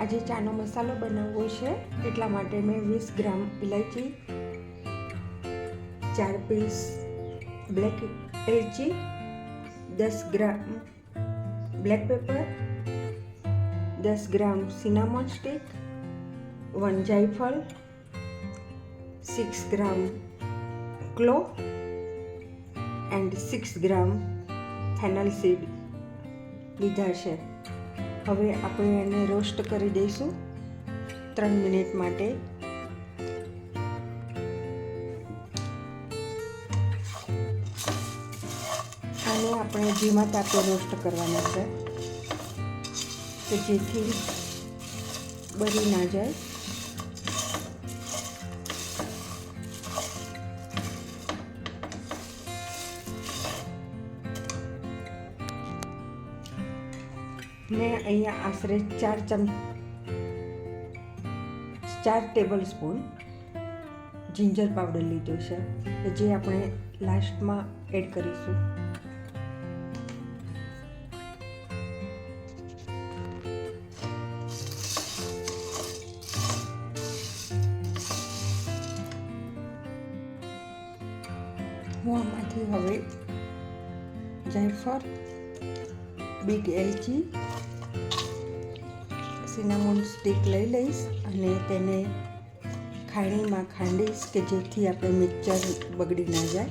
આજે ચાનો મસાલો બનાવવો છે, એટલા માટે મેં 20 ગ્રામ ઇલાયચી, 4 પીસ બ્લેક એલચી, 10 gram black pepper, 10 gram cinnamon stick, 1 જાયફળ, 6 gram clove and 6 gram fennel seed લીધા છે. હવે આપણે એને રોસ્ટ કરી દઈશું 3 મિનિટ માટે. આને આપણે ધીમા તાપે રોસ્ટ કરવાના છે, કે જેથી બળી ના જાય. મેં અહીંયા આશરે 4 ટેબલ સ્પૂન જિંજર પાવડર લીધો છે, કે જે આપણે લાસ્ટમાં એડ કરીશું. હું આમાંથી હવે જાયફળ, બીટ એલચી, સિનામોન સ્ટિક લઈ લઈશ અને તેને ખાણીમાં ખાંડીશ, કે જેથી આપણે મિક્સર બગડી ના જાય.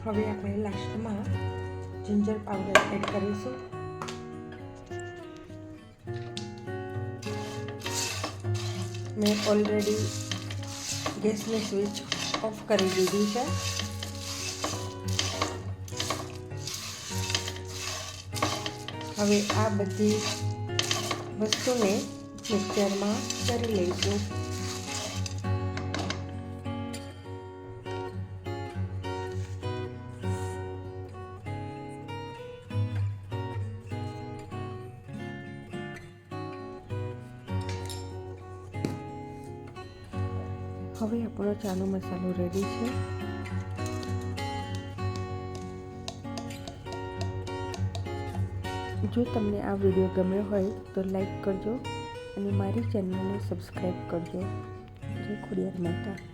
હવે આપણે લાસ્ટમાં જિંજર પાવડર એડ કરીશું. મેં ઓલરેડી ગેસની સ્વિચ ઓફ કરી દીધી છે. હવે આ બધી વસ્તુને મિક્સરમાં કરી લઈશું. હવે આપણો ચાનો મસાલો રેડી છે. જો તમને આ વિડીયો ગમ્યો હોય તો લાઈક કરજો અને મારી ચેનલને સબસ્ક્રાઈબ કરજો. જય ખોડિયાર માતા.